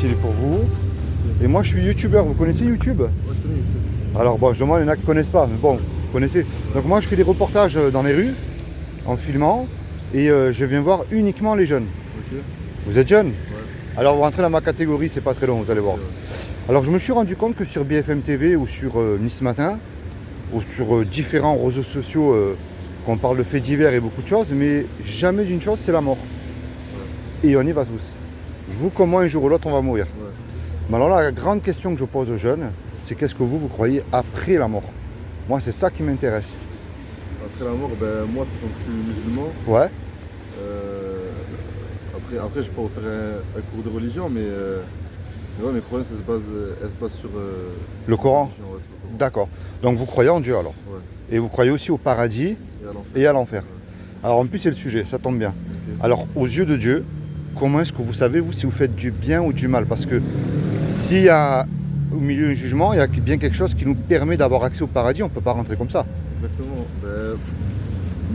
stylé pour vous. Et moi, je suis youtubeur. Vous connaissez YouTube? Ouais, je connais YouTube. Alors bon, je demande, il y en a qui ne connaissent pas, mais bon, vous connaissez. Donc moi, je fais des reportages dans les rues, en filmant, et je viens voir uniquement les jeunes. Ok. Vous êtes jeune? Ouais. Alors vous rentrez dans ma catégorie, c'est pas très long, vous allez voir. Ouais. Alors je me suis rendu compte que sur BFM TV ou sur Nice Matin, ou sur différents réseaux sociaux, qu'on parle de faits divers et beaucoup de choses, mais jamais d'une chose, c'est la mort. Ouais. Et on y va tous. Vous comme moi, un jour ou l'autre, on va mourir. Ouais. Mais alors la grande question que je pose aux jeunes, c'est qu'est-ce que vous croyez après la mort? Moi, c'est ça qui m'intéresse. Après la mort, ben, moi, sachant que je suis musulman, Ouais. après je peux faire un cours de religion, mais ouais, mes croyances, elles se basent sur Le Coran. religion, ouais, sur le Coran. D'accord. Donc vous croyez en Dieu alors? Ouais. Et vous croyez aussi au paradis Et à l'enfer. et à l'enfer. Ouais. Alors en plus, c'est le sujet, ça tombe bien. Ok. Alors, aux yeux de Dieu, comment est-ce que vous savez, vous, si vous faites du bien ou du mal? Parce que s'il y a au milieu un jugement, il y a bien quelque chose qui nous permet d'avoir accès au paradis, on ne peut pas rentrer comme ça. Exactement. Ben,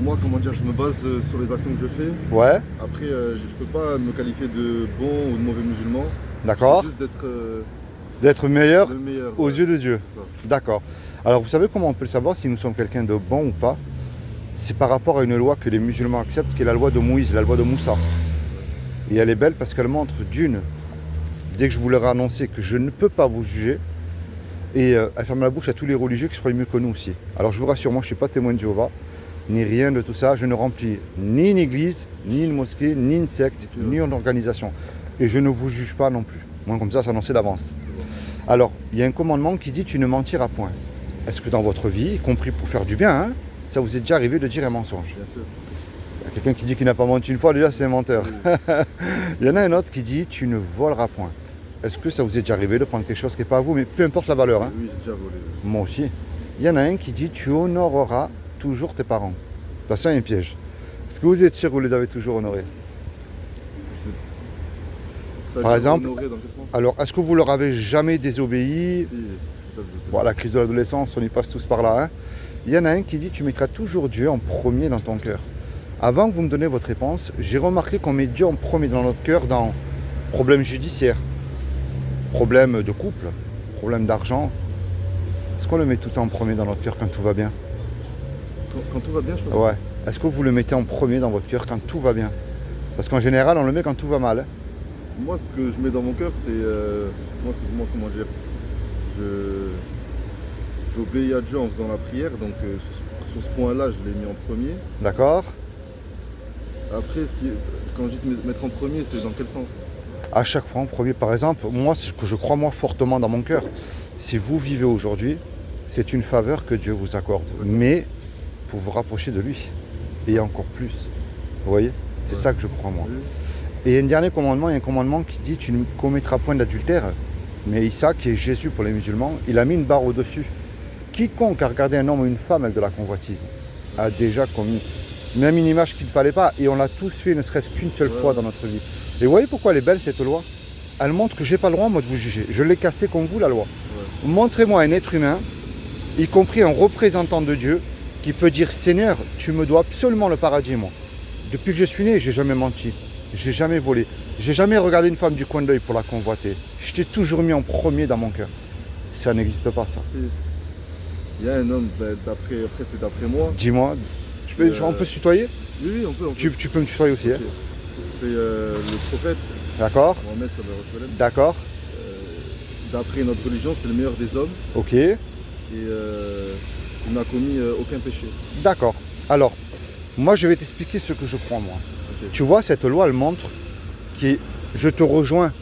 moi, comment dire, je me base sur les actions que je fais. Ouais, Après, je peux pas me qualifier de bon ou de mauvais musulman. d'accord. C'est juste d'être D'être meilleur le meilleur. aux ouais. yeux de Dieu. C'est ça. D'accord. Alors, vous savez comment on peut le savoir si nous sommes quelqu'un de bon ou pas? C'est par rapport à une loi que les musulmans acceptent, qui est la loi de Moïse, la loi de Moussa. Et elle est belle parce qu'elle montre d'une, dès que je vous leur ai annoncé que je ne peux pas vous juger, et elle ferme la bouche à tous les religieux qui soient mieux que nous aussi. Alors je vous rassure, moi je ne suis pas témoin de Jéhovah, ni rien de tout ça. Je ne remplis ni une église, ni une mosquée, ni une secte, ni une organisation. Et je ne vous juge pas non plus. Moi comme ça, c'est annoncé d'avance. C'est bon. Alors, il y a un commandement qui dit tu ne mentiras point. Est-ce que dans votre vie, y compris pour faire du bien, hein, ça vous est déjà arrivé de dire un mensonge? Bien sûr. Il y a quelqu'un qui dit qu'il n'a pas menti une fois, déjà c'est un menteur. Oui. Il y en a un autre qui dit tu ne voleras point. Est-ce que ça vous est déjà arrivé de prendre quelque chose qui n'est pas à vous, mais peu importe la valeur, hein? Oui, j'ai déjà volé. Moi aussi. Il y en a un qui dit tu honoreras toujours tes parents. Attention, il y a un piège. Est-ce que vous êtes sûr que vous les avez toujours honorés? C'est-à-dire exemple, honoré dans quel sens? Alors, est-ce que vous leur avez jamais désobéi? Si, tout à fait. Bon, à la crise de l'adolescence, on y passe tous par là, hein? Il y en a un qui dit tu mettras toujours Dieu en premier dans ton cœur. Avant que vous me donniez votre réponse, j'ai remarqué qu'on met Dieu en premier dans notre cœur dans problème judiciaire, problème de couple, problème d'argent. Est-ce qu'on le met tout en premier dans notre cœur quand tout va bien? Quand tout va bien, je peux. Ouais. Est-ce que vous le mettez en premier dans votre cœur quand tout va bien? Parce qu'en général, on le met quand tout va mal, hein? Moi, ce que je mets dans mon cœur, c'est. Moi, comment dire. J'obéis à Dieu en faisant la prière, donc sur ce point-là, je l'ai mis en premier. D'accord? Après, quand je dis mettre en premier, c'est dans quel sens? À chaque fois en premier. Par exemple, moi, ce que je crois moi fortement dans mon cœur, si vous vivez aujourd'hui, c'est une faveur que Dieu vous accorde. Mais pour vous rapprocher de lui. Et encore plus. Vous voyez? C'est ça que je crois moi. Oui. Et un dernier commandement, il y a un commandement qui dit tu ne commettras point d'adultère. Mais Issa, qui est Jésus pour les musulmans, il a mis une barre au-dessus. Quiconque a regardé un homme ou une femme avec de la convoitise a déjà commis même une image qu'il ne fallait pas. Et on l'a tous fait, ne serait-ce qu'une seule fois dans notre vie. Et vous voyez pourquoi elle est belle cette loi? Elle montre que j'ai pas le droit moi de vous juger. Je l'ai cassée comme vous la loi. Ouais. Montrez-moi un être humain, y compris un représentant de Dieu, qui peut dire Seigneur, tu me dois absolument le paradis moi. Depuis que je suis né, j'ai jamais menti, j'ai jamais volé, j'ai jamais regardé une femme du coin de l'œil pour la convoiter. Je t'ai toujours mis en premier dans mon cœur. Ça n'existe pas ça. Il y a un homme, après c'est d'après moi. Dis-moi, on peut se tutoyer? Oui, oui, on peut. Tu peux me tutoyer aussi, Ok. hein? C'est le prophète, D'accord, Mohammed sallallahu alayhi wa sallam. d'accord, D'après notre religion, c'est le meilleur des hommes ok, et il n'a commis aucun péché. d'accord. Alors, moi je vais t'expliquer ce que je crois moi. Ok. Tu vois, cette loi, elle montre qui, je te rejoins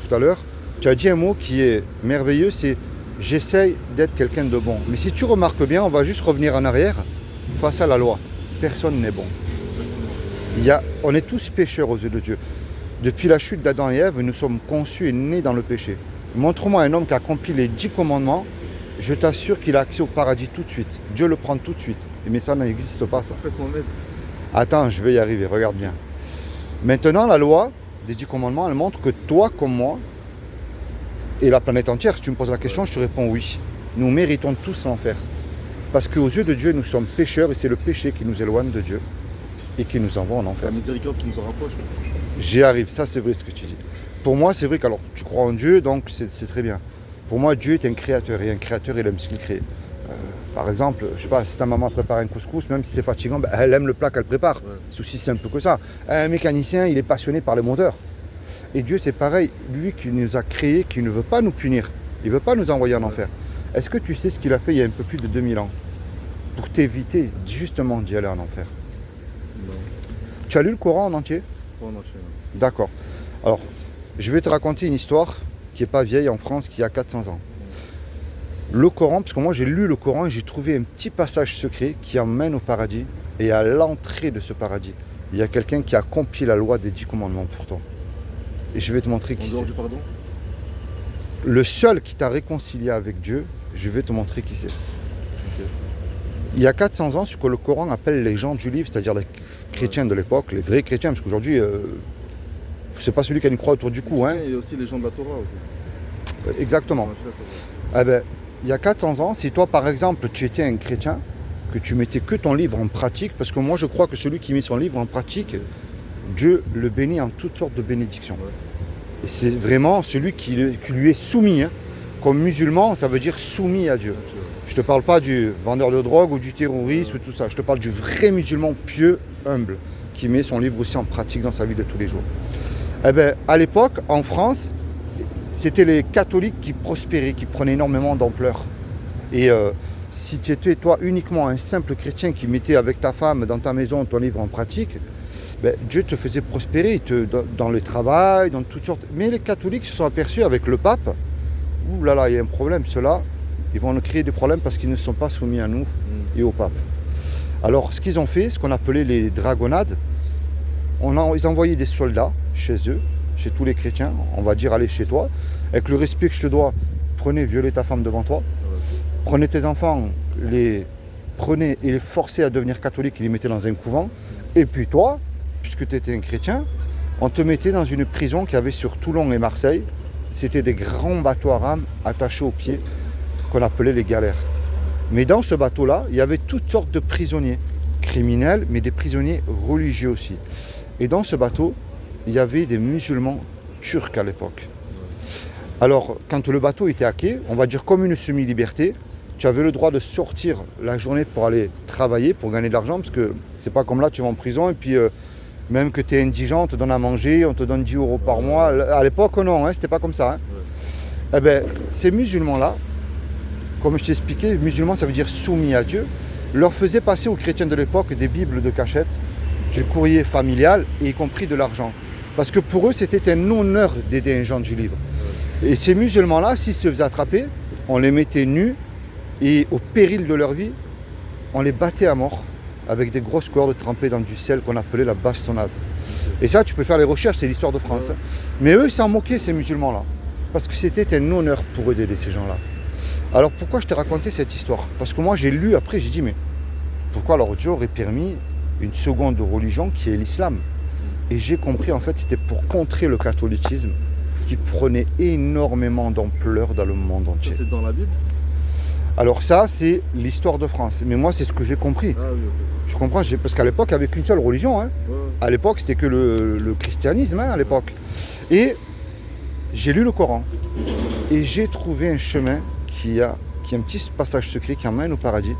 tout à l'heure, tu as dit un mot qui est merveilleux, c'est j'essaye d'être quelqu'un de bon. Mais si tu remarques bien, on va juste revenir en arrière face à la loi. Personne n'est bon. On est tous pécheurs aux yeux de Dieu. Depuis la chute d'Adam et Ève, nous sommes conçus et nés dans le péché. Montre-moi un homme qui a accompli les 10 commandements, je t'assure qu'il a accès au paradis tout de suite. Dieu le prend tout de suite. Mais ça n'existe pas, ça. Prophète Mohammed. Attends, je vais y arriver, regarde bien. Maintenant, la loi des 10 commandements, elle montre que toi comme moi, et la planète entière, si tu me poses la question, je te réponds oui. Nous méritons tous l'enfer. Parce qu'aux yeux de Dieu, nous sommes pécheurs et c'est le péché qui nous éloigne de Dieu et qui nous envoie en C'est la enfer. miséricorde qui nous en rapproche. J'y arrive, ça c'est vrai ce que tu dis. pour moi, c'est vrai qu'alors, tu crois en Dieu, donc c'est très bien. Pour moi, Dieu est un créateur, et un créateur, il aime ce qu'il crée. Par exemple, je sais pas, si ta maman prépare un couscous, même si c'est fatigant, ben, elle aime le plat qu'elle prépare. Ouais. C'est aussi simple que ça. Un mécanicien, il est passionné par les moteurs. Et Dieu, c'est pareil. Lui qui nous a créés, qui ne veut pas nous punir. Il ne veut pas nous envoyer en enfer. Est-ce que tu sais ce qu'il a fait il y a un peu plus de 2000 ans pour t'éviter justement d'y aller en enfer? Non, Tu as lu le Coran en entier? pas en entier. Non. D'accord. Alors, je vais te raconter une histoire qui n'est pas vieille en France, qui a 400 ans. Le Coran, parce que moi j'ai lu le Coran et j'ai trouvé un petit passage secret qui emmène au paradis. Et à l'entrée de ce paradis, il y a quelqu'un qui a accompli la loi des 10 commandements pour toi. Et je vais te montrer En qui dehors c'est. du pardon? Le seul qui t'a réconcilié avec Dieu, je vais te montrer qui c'est. Ok. Il y a 400 ans, ce que le Coran appelle les gens du livre, c'est-à-dire les chrétiens de l'époque, les vrais chrétiens, parce qu'aujourd'hui, c'est pas celui qui a une croix autour du cou. Hein. Il y a aussi les gens de la Torah aussi. Exactement. Ouais, je sais, c'est vrai. Eh ben, il y a 400 ans, si toi par exemple tu étais un chrétien, que tu mettais que ton livre en pratique, parce que moi je crois que celui qui met son livre en pratique, Dieu le bénit en toutes sortes de bénédictions. Ouais. Et c'est vraiment celui qui lui est soumis. Hein. Comme musulman, ça veut dire soumis à Dieu. Ok. Je te parle pas du vendeur de drogue ou du terroriste ou tout ça. Je te parle du vrai musulman pieux, humble, qui met son livre aussi en pratique dans sa vie de tous les jours. Eh ben, à l'époque, en France, c'était les catholiques qui prospéraient, qui prenaient énormément d'ampleur. Et si tu étais toi uniquement un simple chrétien qui mettait avec ta femme dans ta maison ton livre en pratique, ben, Dieu te faisait prospérer dans le travail, dans toutes sortes. Mais les catholiques se sont aperçus avec le pape, ouh là là, il y a un problème, ceux-là, ils vont nous créer des problèmes parce qu'ils ne sont pas soumis à nous et au pape. Alors ce qu'ils ont fait, ce qu'on appelait les dragonnades, ils envoyaient des soldats chez eux, chez tous les chrétiens, on va dire allez chez toi, avec le respect que je te dois, prenez, violez ta femme devant toi, Ouais. prenez tes enfants, les prenez et les forcez à devenir catholiques et les mettez dans un couvent, et puis toi, puisque tu étais un chrétien, on te mettait dans une prison qu'il y avait sur Toulon et Marseille, c'était des grands bateaux à rames attachés aux pieds, qu'on appelait les galères. Mais dans ce bateau-là, il y avait toutes sortes de prisonniers, criminels, mais des prisonniers religieux aussi. Et dans ce bateau, il y avait des musulmans turcs à l'époque. Alors, quand le bateau était hacké, on va dire comme une semi-liberté, tu avais le droit de sortir la journée pour aller travailler, pour gagner de l'argent, parce que c'est pas comme là, tu vas en prison, et puis même que tu es indigent, on te donne à manger, on te donne 10 euros par mois. À l'époque, non, hein, c'était pas comme ça. Hein. Ouais. Eh bien, ces musulmans-là, comme je t'ai expliqué, musulmans, ça veut dire soumis à Dieu, leur faisaient passer aux chrétiens de l'époque des bibles de cachette, du courrier familial, et y compris de l'argent. Parce que pour eux, c'était un honneur d'aider un gens du livre. Et ces musulmans-là, s'ils se faisaient attraper, on les mettait nus, et au péril de leur vie, on les battait à mort, avec des grosses cordes trempées dans du sel qu'on appelait la bastonnade. Et ça, tu peux faire les recherches, c'est l'histoire de France. Ouais. Mais eux, ils s'en moquaient, ces musulmans-là. Parce que c'était un honneur pour eux d'aider ces gens-là. Alors pourquoi je t'ai raconté cette histoire? Parce que moi j'ai lu après, j'ai dit mais pourquoi alors Dieu aurait permis une seconde religion qui est l'islam? Et j'ai compris en fait c'était pour contrer le catholicisme qui prenait énormément d'ampleur dans le monde Ça, entier. c'est dans la Bible ça? Alors ça c'est l'histoire de France, mais moi c'est ce que j'ai compris. Ah oui, ok. Je comprends, parce qu'à l'époque il n'y avait qu'une seule religion. Hein. Ouais, ouais. À l'époque c'était que le christianisme hein, à l'époque. Et j'ai lu le Coran et j'ai trouvé un chemin qui a un petit passage secret qui emmène au paradis.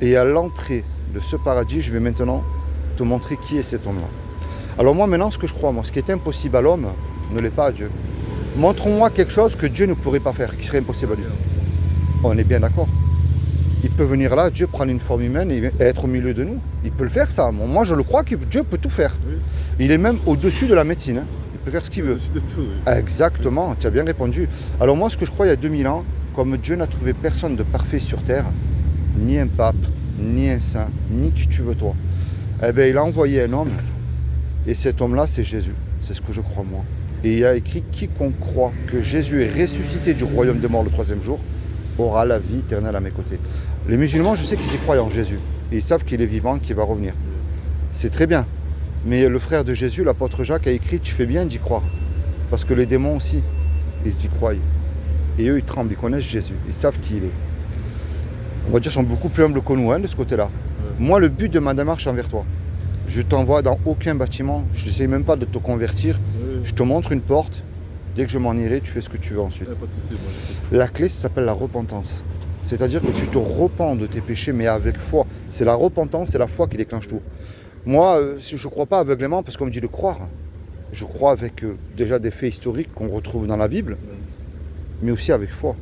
Et à l'entrée de ce paradis, je vais maintenant te montrer qui est cet homme-là. Alors moi maintenant, ce que je crois, moi, ce qui est impossible à l'homme, ne l'est pas à Dieu. Montre-moi quelque chose que Dieu ne pourrait pas faire, qui serait impossible à lui. On est bien d'accord. Il peut venir là, Dieu prendre une forme humaine et être au milieu de nous. Il peut le faire ça. Moi je le crois que Dieu peut tout faire. Oui. Il est même au-dessus de la médecine. Hein. Il peut faire ce qu'il veut. Au-dessus de tout, oui. Exactement, tu as bien répondu. Alors moi ce que je crois il y a 2000 ans, comme Dieu n'a trouvé personne de parfait sur terre, ni un pape, ni un saint, ni qui tu veux toi, eh bien il a envoyé un homme, et cet homme-là c'est Jésus, c'est ce que je crois moi. Et il a écrit quiconque croit que Jésus est ressuscité du royaume des morts le 3e jour, aura la vie éternelle à mes côtés. Les musulmans, je sais qu'ils y croient en Jésus, et ils savent qu'il est vivant, qu'il va revenir. C'est très bien. Mais le frère de Jésus, l'apôtre Jacques, a écrit « Tu fais bien d'y croire ». Parce que les démons aussi, ils y croient. Et eux, ils tremblent, ils connaissent Jésus, ils savent qui il est. On va dire qu'ils sont beaucoup plus humbles que nous, hein, de ce côté-là. Ouais. Moi, le but de ma démarche envers toi, je t'envoie dans aucun bâtiment, je n'essaie même pas de te convertir. Oui. Je te montre une porte, Dès que je m'en irai, tu fais ce que tu veux ensuite. Pas de soucis, moi j'écoute. La clé, ça s'appelle la repentance. C'est-à-dire que tu te repens de tes péchés, mais avec foi. C'est la repentance, c'est la foi qui déclenche tout. Moi, je ne crois pas aveuglément parce qu'on me dit de croire. Je crois avec déjà des faits historiques qu'on retrouve dans la Bible, mais aussi avec foi.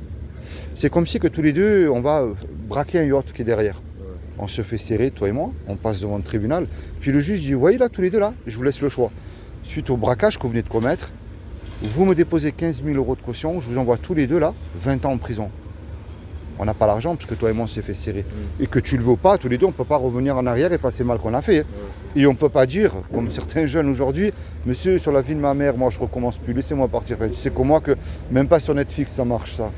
C'est comme si que tous les deux, on va braquer un yacht qui est derrière. Ouais. On se fait serrer, toi et moi, on passe devant le tribunal. Puis le juge dit, vous voyez là, tous les deux là, je vous laisse le choix. Suite au braquage que vous venez de commettre, vous me déposez 15 000 € de caution, je vous envoie tous les deux là, 20 ans en prison. On n'a pas l'argent parce que toi et moi on s'est fait serrer. Et que tu le veux pas, tous les deux, on ne peut pas revenir en arrière et effacer le mal qu'on a fait. Et on ne peut pas dire, comme certains jeunes aujourd'hui, monsieur, sur la vie de ma mère, moi je recommence plus, laissez-moi partir. Enfin, tu sais comme moi que même pas sur Netflix ça marche ça.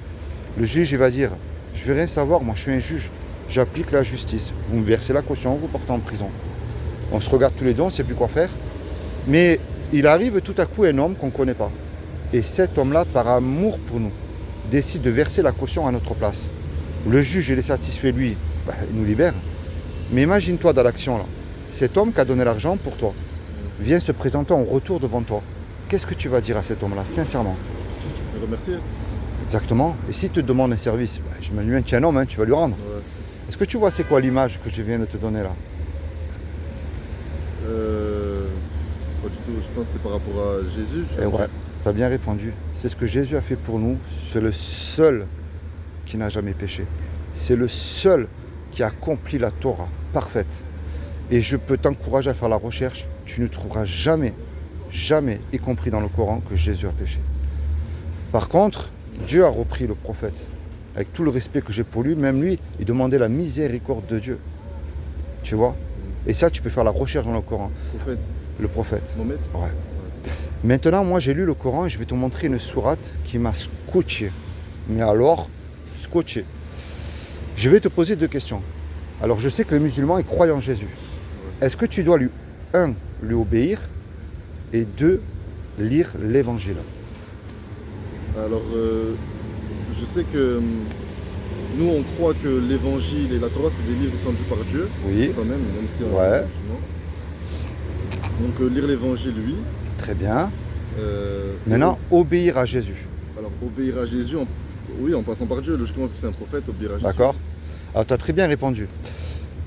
Le juge il va dire, je vais rien savoir, moi je suis un juge, j'applique la justice. Vous me versez la caution, vous partez en prison. On se regarde tous les deux, on ne sait plus quoi faire. Mais il arrive tout à coup un homme qu'on ne connaît pas. Et cet homme-là, par amour pour nous, décide de verser la caution à notre place. Le juge, il est satisfait, lui, il nous libère. Mais imagine-toi dans l'action, là. Cet homme qui a donné l'argent pour toi vient se présenter en retour devant toi. Qu'est-ce que tu vas dire à cet homme-là, sincèrement? Je le remercie. Exactement. Et s'il te demande un service, je me dis, tiens, un homme, tu vas lui rendre. Ouais. Est-ce que tu vois c'est quoi l'image que je viens de te donner là? Pas du tout, je pense que c'est par rapport à Jésus. Et ouais, tu as bien répondu. C'est ce que Jésus a fait pour nous. C'est le seul qui n'a jamais péché. C'est le seul qui a accompli la Torah parfaite. Et je peux t'encourager à faire la recherche. Tu ne trouveras jamais, jamais, y compris dans le Coran, que Jésus a péché. Par contre, Dieu a repris le prophète. Avec tout le respect que j'ai pour lui, même lui, il demandait la miséricorde de Dieu. Tu vois? Et ça, tu peux faire la recherche dans le Coran. Prophète. Le prophète. Mohamed. Ouais. Maintenant, moi, j'ai lu le Coran et je vais te montrer une sourate qui m'a scotché. Mais alors, scotché. Je vais te poser deux questions. Alors, je sais que les musulmans, ils croient en Jésus. Est-ce que tu dois lui obéir et deux, lire l'évangile? Alors, je sais que nous, on croit que l'évangile et la Torah, c'est des livres descendus par Dieu. Oui. Quand même si on Ouais. Donc, lire l'évangile, oui. Très bien. Maintenant, obéir à Jésus. Alors, obéir à Jésus, oui, en passant par Dieu, logiquement, parce que c'est un prophète, obéir à Jésus. D'accord. Alors, tu as très bien répondu.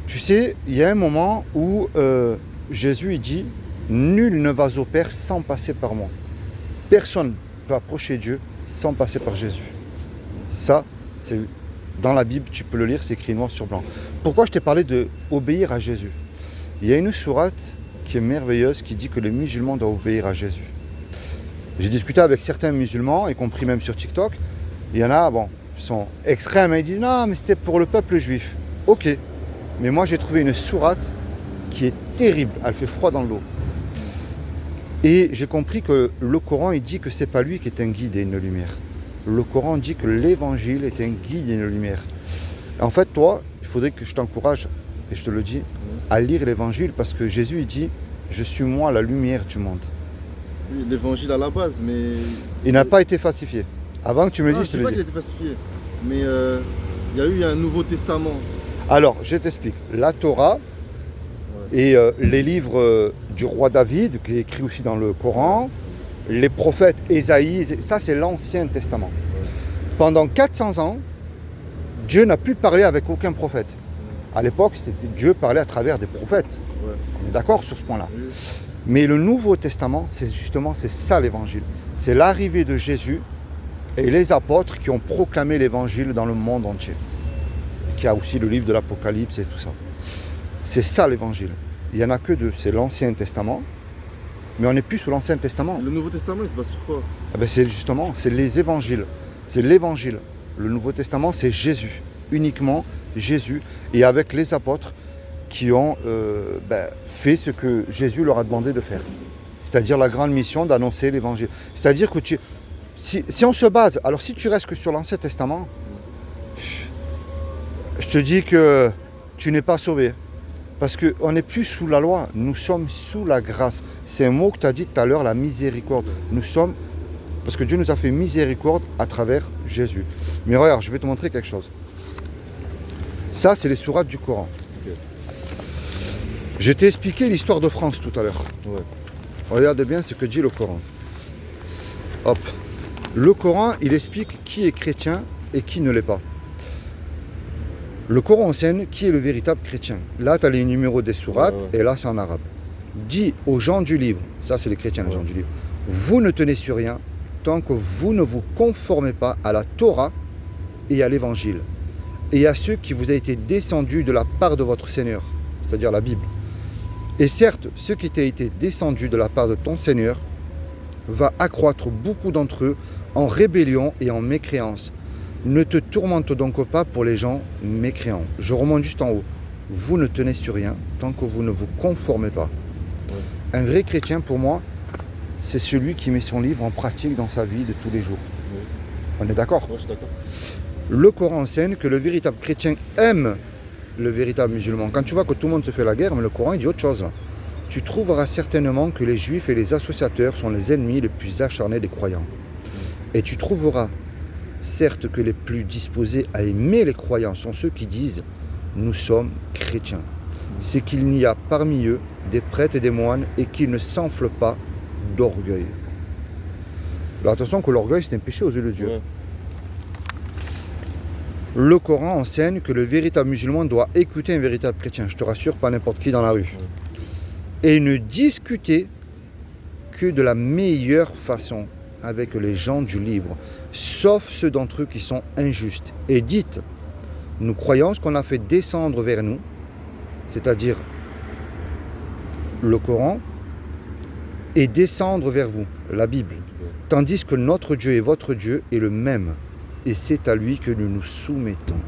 Tu sais, il y a un moment où Jésus il dit « Nul ne va au Père sans passer par moi ». Personne ne peut approcher Dieu sans passer par Jésus. Ça, c'est dans la Bible, tu peux le lire, c'est écrit noir sur blanc. Pourquoi je t'ai parlé de obéir à Jésus? Il y a une sourate qui est merveilleuse qui dit que les musulmans doivent obéir à Jésus. J'ai discuté avec certains musulmans, y compris même sur TikTok. Il y en a, bon, ils sont extrêmes, ils disent non, mais c'était pour le peuple juif. Ok, mais moi j'ai trouvé une sourate qui est terrible, elle fait froid dans l'eau. Et j'ai compris que le Coran, il dit que c'est pas lui qui est un guide et une lumière. Le Coran dit que l'évangile est un guide et une lumière. En fait, toi, il faudrait que je t'encourage, et je te le dis, à lire l'évangile parce que Jésus il dit « Je suis moi la lumière du monde ». Oui, l'évangile à la base, mais... Il n'a pas été falsifié. Avant que tu me le dises, je te sais le pas dis. qu'il a été falsifié, mais il y a eu un Nouveau Testament. Alors, je t'explique. La Torah et les livres du roi David, qui est écrit aussi dans le Coran, les prophètes Ésaïe, ça c'est l'Ancien Testament. Pendant 400 ans, Dieu n'a plus parlé avec aucun prophète. À l'époque, c'était Dieu parlait à travers des prophètes. Ouais. On est d'accord sur ce point-là. Oui. Mais le Nouveau Testament, c'est justement c'est ça l'évangile. C'est l'arrivée de Jésus et les apôtres qui ont proclamé l'évangile dans le monde entier. Qui a aussi le livre de l'Apocalypse et tout ça. C'est ça l'évangile. Il n'y en a que deux. C'est l'Ancien Testament, mais on n'est plus sous l'Ancien Testament. Le Nouveau Testament, il se base sur quoi? Ah ben c'est justement, c'est les évangiles. C'est l'évangile. Le Nouveau Testament, c'est Jésus. Uniquement Jésus. Et avec les apôtres qui ont fait ce que Jésus leur a demandé de faire. C'est-à-dire la grande mission d'annoncer l'évangile. C'est-à-dire que si on se base, alors si tu restes que sur l'Ancien Testament, je te dis que tu n'es pas sauvé. Parce qu'on n'est plus sous la loi, nous sommes sous la grâce. C'est un mot que tu as dit tout à l'heure, la miséricorde. Nous sommes, parce que Dieu nous a fait miséricorde à travers Jésus. Mais regarde, je vais te montrer quelque chose. Ça, c'est les sourates du Coran. Ok. Je t'ai expliqué l'histoire de France tout à l'heure. Ouais. Regarde bien ce que dit le Coran. Hop, Le Coran, il explique qui est chrétien et qui ne l'est pas. Le Coran enseigne qui est le véritable chrétien. Là, tu as les numéros des sourates, et là, c'est en arabe. Dis aux gens du livre, ça c'est les chrétiens, les gens du livre, vous ne tenez sur rien tant que vous ne vous conformez pas à la Torah et à l'Évangile, et à ceux qui vous a été descendu de la part de votre Seigneur, c'est-à-dire la Bible. Et certes, ce qui t'a été descendu de la part de ton Seigneur va accroître beaucoup d'entre eux en rébellion et en mécréance. Ne te tourmente donc pas pour les gens mécréants. Je remonte juste en haut. Vous ne tenez sur rien tant que vous ne vous conformez pas. Un vrai chrétien, pour moi, c'est celui qui met son livre en pratique dans sa vie de tous les jours. On est d'accord? Je suis d'accord. Le Coran enseigne que le véritable chrétien aime le véritable musulman. Quand tu vois que tout le monde se fait la guerre, mais le Coran il dit autre chose. Tu trouveras certainement que les juifs et les associateurs sont les ennemis les plus acharnés des croyants. Et tu trouveras certes que les plus disposés à aimer les croyants sont ceux qui disent « nous sommes chrétiens ». C'est qu'il n'y a parmi eux des prêtres et des moines et qu'ils ne s'enflent pas d'orgueil. Alors attention que l'orgueil c'est un péché aux yeux de Dieu. Le Coran enseigne que le véritable musulman doit écouter un véritable chrétien. Je te rassure, pas n'importe qui dans la rue. Et ne discuter que de la meilleure façon avec les gens du livre, sauf ceux d'entre eux qui sont injustes. Et dites, nous croyons ce qu'on a fait descendre vers nous, c'est-à-dire le Coran, et descendre vers vous, la Bible, tandis que notre Dieu et votre Dieu est le même, et c'est à lui que nous nous soumettons.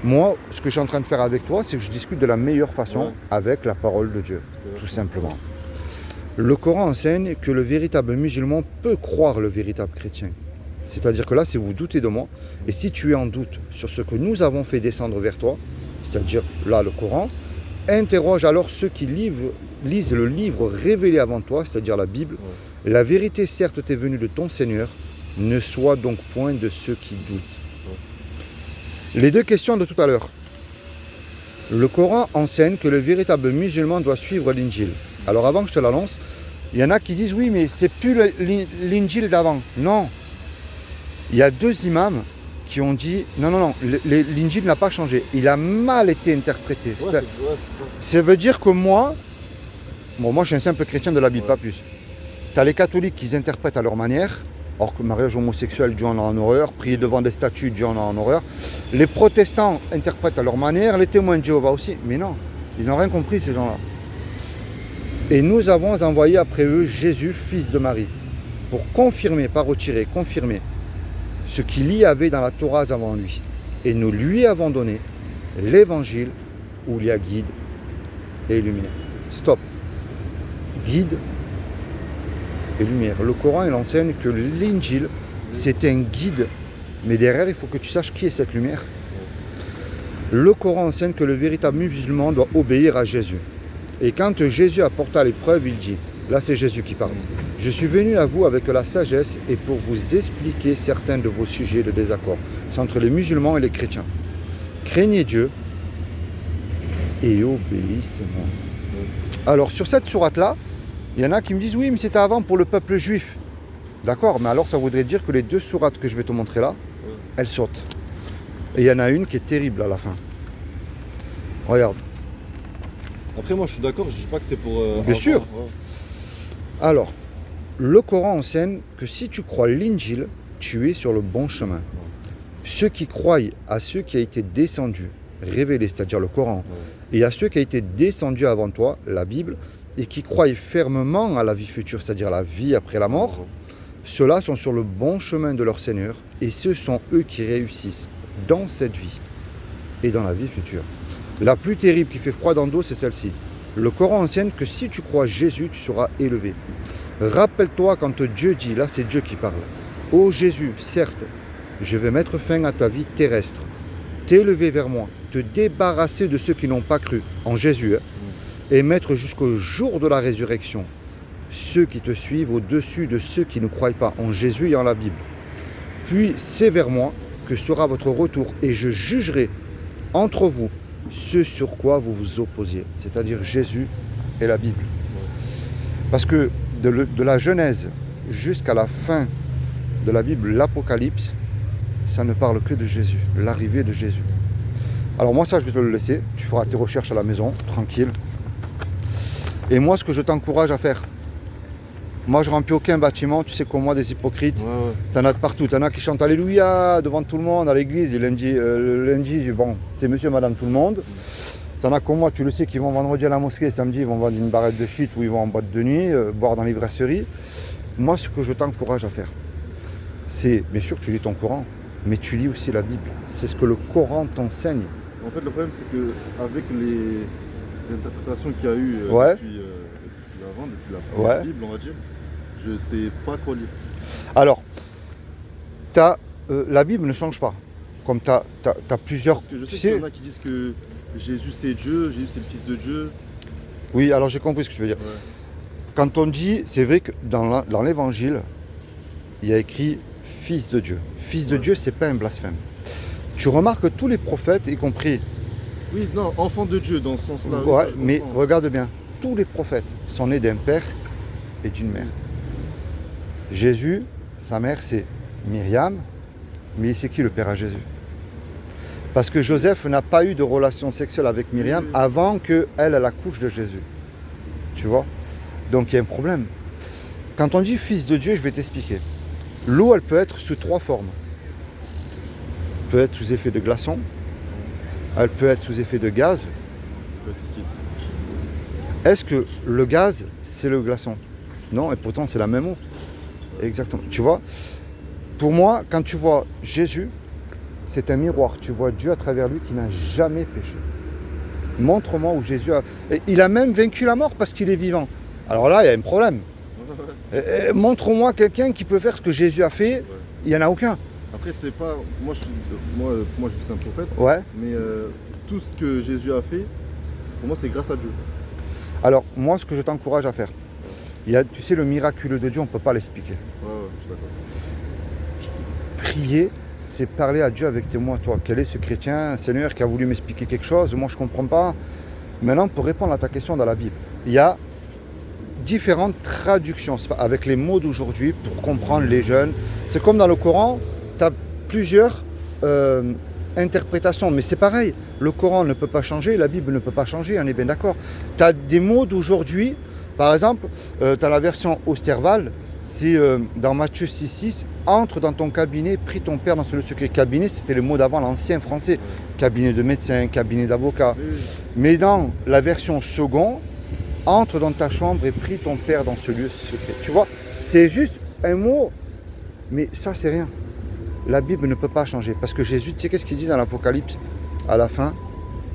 Moi, ce que je suis en train de faire avec toi, c'est que je discute de la meilleure façon avec la parole de Dieu, tout simplement. Le Coran enseigne que le véritable musulman peut croire le véritable chrétien. C'est-à-dire que là, si vous doutez de moi, et si tu es en doute sur ce que nous avons fait descendre vers toi, c'est-à-dire là le Coran, interroge alors ceux qui lisent le livre révélé avant toi, c'est-à-dire la Bible. La vérité certes t'est venue de ton Seigneur, ne sois donc point de ceux qui doutent. Les deux questions de tout à l'heure. Le Coran enseigne que le véritable musulman doit suivre l'Injil. Alors avant que je te l'annonce, il y en a qui disent oui mais c'est plus l'Injil d'avant. Non. Il y a deux imams qui ont dit non, l'Injil n'a pas changé. Il a mal été interprété. Ça veut dire que moi je suis un simple chrétien de la Bible, pas plus. Tu as les catholiques qui interprètent à leur manière. Or que mariage homosexuel, Dieu en a en horreur, prier devant des statues, Dieu en a en horreur. Les protestants interprètent à leur manière, les témoins de Jéhovah aussi. Mais non, ils n'ont rien compris ces gens-là. Et nous avons envoyé après eux Jésus, fils de Marie, pour confirmer, pas retirer, confirmer ce qu'il y avait dans la Torah avant lui. Et nous lui avons donné l'évangile où il y a guide et lumière. Stop. Guide et lumière. Le Coran, il enseigne que l'Injil, c'est un guide, mais derrière, il faut que tu saches qui est cette lumière. Le Coran enseigne que le véritable musulman doit obéir à Jésus. Et quand Jésus apporta l'épreuve, il dit, là c'est Jésus qui parle, je suis venu à vous avec la sagesse et pour vous expliquer certains de vos sujets de désaccord. C'est entre les musulmans et les chrétiens. Craignez Dieu et obéissez-moi. Alors sur cette sourate-là, il y en a qui me disent oui mais c'était avant pour le peuple juif. D'accord, mais alors ça voudrait dire que les deux sourates que je vais te montrer là, elles sautent. Et il y en a une qui est terrible à la fin. Regarde. Après moi je suis d'accord, je dis pas que c'est pour... Bien sûr. Alors, le Coran enseigne que si tu crois l'Injil, tu es sur le bon chemin. Ceux qui croient à ceux qui a été descendu, révélé, c'est-à-dire le Coran, et à ceux qui a été descendu avant toi, la Bible, et qui croient fermement à la vie future, c'est-à-dire la vie après la mort, ceux-là sont sur le bon chemin de leur Seigneur, et ce sont eux qui réussissent dans cette vie et dans la vie future. La plus terrible qui fait froid dans le dos, c'est celle-ci. Le Coran enseigne que si tu crois Jésus, tu seras élevé. Rappelle-toi quand Dieu dit, là c'est Dieu qui parle, « Ô Jésus, certes, je vais mettre fin à ta vie terrestre, t'élever vers moi, te débarrasser de ceux qui n'ont pas cru en Jésus, et mettre jusqu'au jour de la résurrection ceux qui te suivent au-dessus de ceux qui ne croient pas en Jésus et en la Bible. Puis c'est vers moi que sera votre retour, et je jugerai entre vous ce sur quoi vous vous opposiez, c'est-à-dire Jésus et la Bible. Parce que de la Genèse jusqu'à la fin de la Bible, l'Apocalypse, ça ne parle que de Jésus, l'arrivée de Jésus. Alors moi ça je vais te le laisser, tu feras tes recherches à la maison, tranquille. Et moi ce que je t'encourage à faire, moi je remplis aucun bâtiment, tu sais comme moi des hypocrites, t'en as de partout, t'en as qui chantent Alléluia devant tout le monde à l'église, et le lundi, bon, c'est monsieur, madame, tout le monde. T'en as comme moi, tu le sais, qui vont vendredi à la mosquée, samedi ils vont vendre une barrette de shit ou ils vont en boîte de nuit, boire dans l'ivrasserie. Moi ce que je t'encourage à faire, c'est, bien sûr que tu lis ton Coran, mais tu lis aussi la Bible. C'est ce que le Coran t'enseigne. En fait, le problème, c'est qu'avec les interprétations qu'il y a eu depuis la Bible, on va dire, je ne sais pas quoi lire. Alors, la Bible ne change pas. Comme tu as plusieurs... Parce que je sais qu'il y en a qui disent que Jésus c'est Dieu, Jésus c'est le Fils de Dieu. Oui, alors j'ai compris ce que tu veux dire. Ouais. Quand on dit, c'est vrai que dans l'Évangile, il y a écrit Fils de Dieu. Fils de Dieu, c'est pas un blasphème. Tu remarques que tous les prophètes, y compris... Oui, non, enfant de Dieu dans ce sens-là. Ouais, mais regarde bien, tous les prophètes sont nés d'un père et d'une mère. Jésus, sa mère, c'est Myriam, mais c'est qui le père à Jésus? Parce que Joseph n'a pas eu de relation sexuelle avec Myriam avant qu'elle accouche de Jésus. Tu vois? Donc il y a un problème. Quand on dit fils de Dieu, je vais t'expliquer. L'eau, elle peut être sous 3 formes. Elle peut être sous effet de glaçon, elle peut être sous effet de gaz. Est-ce que le gaz, c'est le glaçon? Non, et pourtant c'est la même eau. Exactement. Tu vois, pour moi, quand tu vois Jésus, c'est un miroir. Tu vois Dieu à travers lui qui n'a jamais péché. Montre-moi où Jésus a... Et il a même vaincu la mort parce qu'il est vivant. Alors là, il y a un problème. Montre-moi quelqu'un qui peut faire ce que Jésus a fait. Il n'y en a aucun. Après, c'est pas... Moi, je suis un prophète. Ouais. Mais tout ce que Jésus a fait, pour moi, c'est grâce à Dieu. Alors, moi, ce que je t'encourage à faire, tu sais, le miraculeux de Dieu, on ne peut pas l'expliquer. Ouais, je suis d'accord. Prier, c'est parler à Dieu avec tes mots à toi. Quel est ce chrétien, Seigneur, qui a voulu m'expliquer quelque chose? Moi, je ne comprends pas. Maintenant, pour répondre à ta question dans la Bible, il y a différentes traductions avec les mots d'aujourd'hui pour comprendre les jeunes. C'est comme dans le Coran, tu as plusieurs interprétations, mais c'est pareil. Le Coran ne peut pas changer, la Bible ne peut pas changer, on est bien d'accord. Tu as des mots d'aujourd'hui, par exemple, tu as la version Osterval, c'est dans Matthieu 6,6, entre dans ton cabinet, prie ton père dans ce lieu secret. Cabinet, c'était le mot d'avant, l'ancien français. Cabinet de médecin, cabinet d'avocat. Mais dans la version second, entre dans ta chambre et prie ton père dans ce lieu secret. Tu vois, c'est juste un mot, mais ça, c'est rien. La Bible ne peut pas changer. Parce que Jésus, tu sais qu'est-ce qu'il dit dans l'Apocalypse à la fin?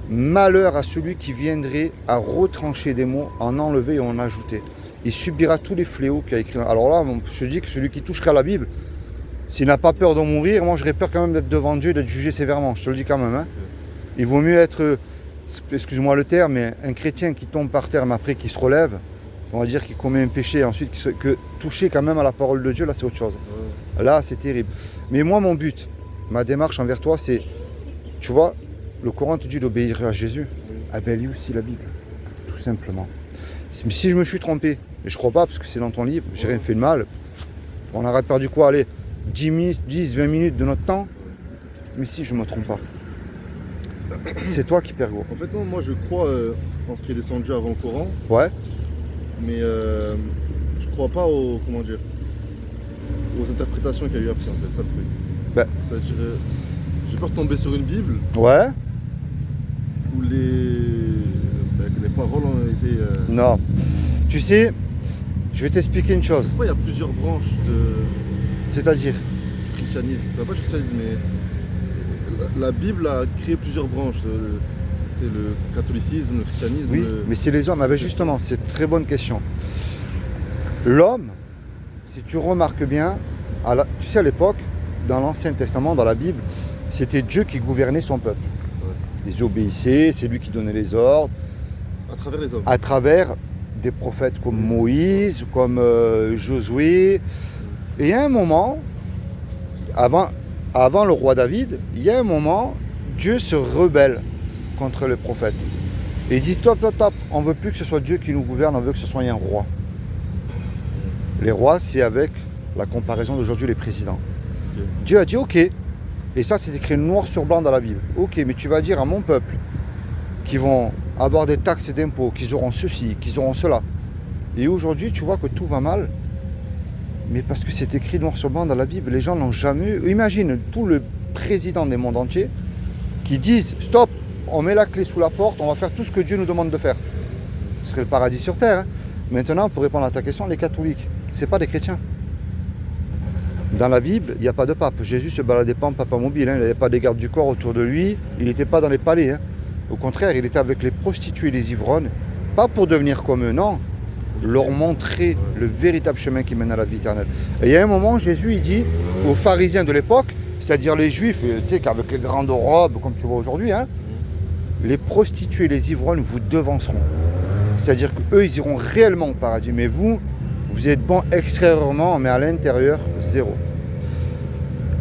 Malheur à celui qui viendrait à retrancher des mots, en enlever et en ajouter. Il subira tous les fléaux qu'il a écrit. Alors là, je dis que celui qui touchera la Bible, s'il n'a pas peur de mourir, moi j'aurais peur quand même d'être devant Dieu et d'être jugé sévèrement. Je te le dis quand même. Hein. Il vaut mieux être, excuse-moi le terme, mais un chrétien qui tombe par terre mais après qui se relève, on va dire qu'il commet un péché, ensuite que toucher quand même à la parole de Dieu, là c'est autre chose. Là c'est terrible. Mais moi mon but, ma démarche envers toi, c'est, tu vois, le Coran te dit d'obéir à Jésus. Ah ben lis aussi la Bible, tout simplement. Mais si je me suis trompé, et je crois pas parce que c'est dans ton livre, j'ai rien fait de mal, on aurait perdu quoi, allez, 10, 20 minutes de notre temps, mais si je me trompe pas. C'est toi qui perds gros. En fait non, moi je crois en ce qui est descendu avant le Coran. Ouais. Mais je crois pas aux interprétations qu'il y a eu après en fait, ça le truc. Ben. Ça veut dire, j'ai peur de tomber sur une Bible. Ouais. Où les paroles ont été... Non. Tu sais, je vais t'expliquer une chose. Pourquoi il y a plusieurs branches C'est-à-dire du christianisme? Enfin, pas du christianisme, mais la Bible a créé plusieurs branches. C'est le catholicisme, le christianisme... Oui, mais c'est les hommes. Ah ben justement, c'est une très bonne question. L'homme, si tu remarques bien, tu sais à l'époque, dans l'Ancien Testament, dans la Bible, c'était Dieu qui gouvernait son peuple. Ouais. Ils obéissaient, c'est lui qui donnait les ordres. À travers les hommes. À travers des prophètes comme Moïse, comme Josué. Et à un moment, avant le roi David, il y a un moment, Dieu se rebelle contre les prophètes. Et il dit stop, on ne veut plus que ce soit Dieu qui nous gouverne, on veut que ce soit un roi. Les rois, c'est avec la comparaison d'aujourd'hui, les présidents. Ok. Dieu a dit ok, et ça c'est écrit noir sur blanc dans la Bible. Ok, mais tu vas dire à mon peuple qu'ils vont avoir des taxes et d'impôts, qu'ils auront ceci, qu'ils auront cela. Et aujourd'hui, tu vois que tout va mal, mais parce que c'est écrit noir sur blanc dans la Bible, les gens n'ont jamais eu. Imagine tout le président des mondes entiers qui disent stop, on met la clé sous la porte, on va faire tout ce que Dieu nous demande de faire. Ce serait le paradis sur terre. Hein. Maintenant, pour répondre à ta question, les catholiques, c'est pas des chrétiens. Dans la Bible, il n'y a pas de pape. Jésus se baladait pas en papa mobile, hein. Il n'avait pas des gardes du corps autour de lui, il n'était pas dans les palais. Hein. Au contraire, il était avec les prostituées et les ivrognes, pas pour devenir comme eux, non, leur montrer le véritable chemin qui mène à la vie éternelle. Et il y a un moment, Jésus il dit aux pharisiens de l'époque, c'est-à-dire les juifs, tu sais, avec les grandes robes, comme tu vois aujourd'hui, hein, les prostituées et les ivrognes vous devanceront. C'est-à-dire qu'eux, ils iront réellement au paradis, mais vous êtes bons extérieurement, mais à l'intérieur, zéro.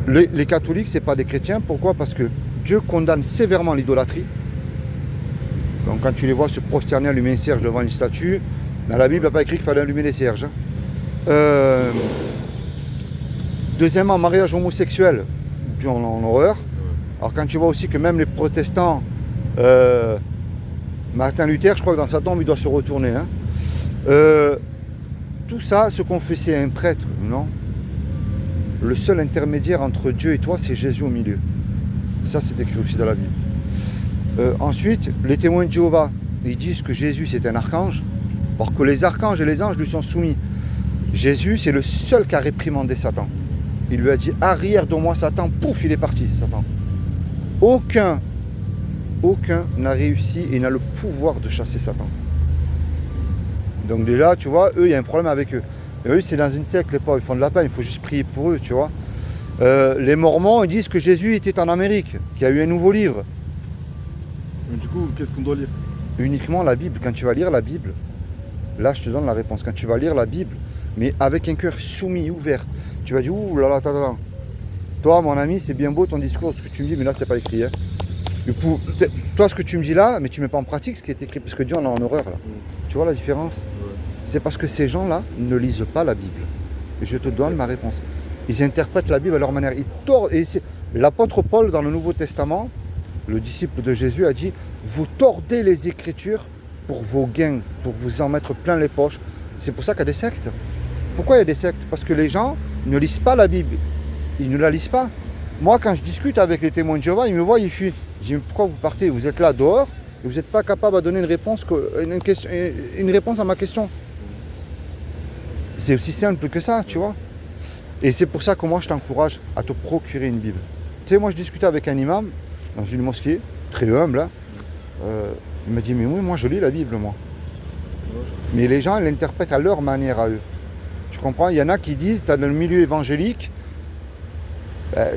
Les catholiques, ce n'est pas des chrétiens. Pourquoi? Parce que Dieu condamne sévèrement l'idolâtrie. Donc quand tu les vois se prosterner, allumer un cierge devant une statue, dans la Bible, il n'y a pas écrit qu'il fallait allumer les cierges. Deuxièmement, mariage homosexuel, Dieu en a horreur. Alors quand tu vois aussi que même les protestants, Martin Luther, je crois que dans sa tombe, il doit se retourner. Hein. Tout ça, se confesser à un prêtre, non. Le seul intermédiaire entre Dieu et toi, c'est Jésus au milieu. Ça, c'est écrit aussi dans la Bible. Ensuite, les témoins de Jéhovah, ils disent que Jésus, c'est un archange, alors que les archanges et les anges lui sont soumis. Jésus, c'est le seul qui a réprimandé Satan. Il lui a dit, arrière de moi, Satan, pouf, il est parti, Satan. Aucun n'a réussi et n'a le pouvoir de chasser Satan. Donc déjà, tu vois, eux, il y a un problème avec eux. Et eux, c'est dans une secte, les pauvres, ils font de la peine, il faut juste prier pour eux, tu vois. Les Mormons, ils disent que Jésus était en Amérique, qu'il y a eu un nouveau livre. Mais du coup, qu'est-ce qu'on doit lire? Uniquement la Bible. Quand tu vas lire la Bible, là, je te donne la réponse. Quand tu vas lire la Bible, mais avec un cœur soumis, ouvert, tu vas dire, ouh là là, attends. Toi, mon ami, c'est bien beau ton discours, ce que tu me dis, mais là, c'est pas écrit. Hein. Toi, ce que tu me dis là, mais tu ne mets pas en pratique ce qui est écrit, parce que Dieu en a en horreur, là. Tu vois la différence? C'est parce que ces gens-là ne lisent pas la Bible. Et je te donne ma réponse. Ils interprètent la Bible à leur manière. L'apôtre Paul, dans le Nouveau Testament, le disciple de Jésus, a dit « Vous tordez les Écritures pour vos gains, pour vous en mettre plein les poches. » C'est pour ça qu'il y a des sectes. Pourquoi il y a des sectes? Parce que les gens ne lisent pas la Bible. Ils ne la lisent pas. Moi, quand je discute avec les témoins de Jéhovah, ils me voient, ils fuient. Je dis « Pourquoi vous partez? Vous êtes là dehors et vous n'êtes pas capable de donner une réponse à ma question. » C'est aussi simple que ça, tu vois. Et c'est pour ça que moi, je t'encourage à te procurer une Bible. Tu sais, moi, je discutais avec un imam dans une mosquée, très humble. Hein. Il m'a dit, mais oui, moi, je lis la Bible, moi. Mais les gens, ils l'interprètent à leur manière à eux. Tu comprends? Il y en a qui disent, tu as dans le milieu évangélique,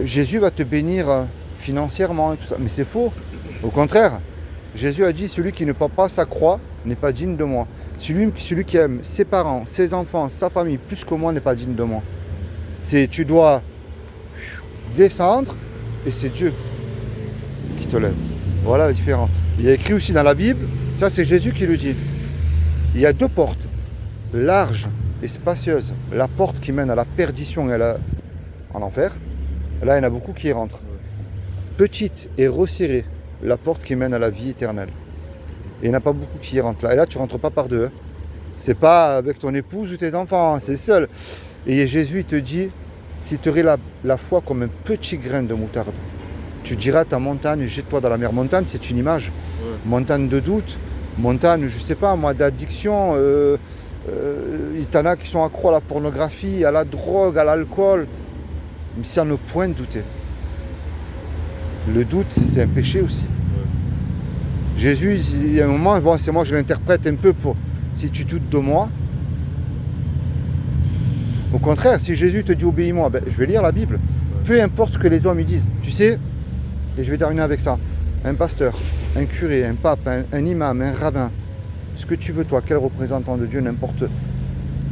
Jésus va te bénir financièrement et tout ça. Mais c'est faux. Au contraire, Jésus a dit, celui qui ne porte pas sa croix n'est pas digne de moi. Celui qui aime ses parents, ses enfants, sa famille plus que moi n'est pas digne de moi. Tu dois descendre et c'est Dieu qui te lève. Voilà la différence. Il y a écrit aussi dans la Bible, ça c'est Jésus qui le dit. Il y a deux portes, larges et spacieuses. La porte qui mène à la perdition et à l'enfer. Là, il y en a beaucoup qui y rentrent. Petite et resserrée, la porte qui mène à la vie éternelle. Et il n'y en a pas beaucoup qui y rentrent là. Et là, tu ne rentres pas par deux. Hein. C'est pas avec ton épouse ou tes enfants, hein, c'est seul. Et Jésus, il te dit, si tu aurais la foi comme un petit grain de moutarde, tu diras à ta montagne, jette-toi dans la mer. Montagne, c'est une image. Ouais. Montagne de doute, montagne, je sais pas moi, d'addiction. Il y en a qui sont accros à la pornographie, à la drogue, à l'alcool. Mais c'est à ne point de douter. Le doute, c'est un péché aussi. Ouais. Jésus, il y a un moment, bon, c'est moi, je l'interprète un peu pour, si tu doutes de moi. Au contraire, si Jésus te dit obéis-moi, ben, je vais lire la Bible. Ouais. Peu importe ce que les hommes lui disent. Tu sais, et je vais terminer avec ça. Un pasteur, un curé, un pape, un imam, un rabbin, ce que tu veux toi, quel représentant de Dieu, n'importe.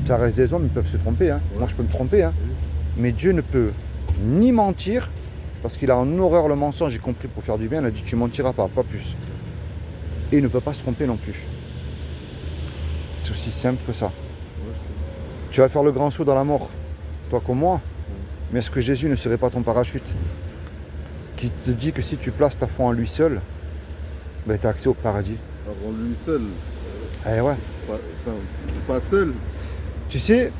Ça reste des hommes, ils peuvent se tromper. Hein. Ouais. Moi, je peux me tromper. Hein. Oui. Mais Dieu ne peut ni mentir, parce qu'il a en horreur le mensonge, j'ai compris pour faire du bien, il a dit tu mentiras pas plus. Et il ne peut pas se tromper non plus. C'est aussi simple que ça. Ouais, tu vas faire le grand saut dans la mort. toi comme moi. Mais est-ce que Jésus ne serait pas ton parachute? Qui te dit que si tu places ta foi en lui seul, ben, tu as accès au paradis. Alors en lui seul, Eh ouais. pas seul. Tu sais,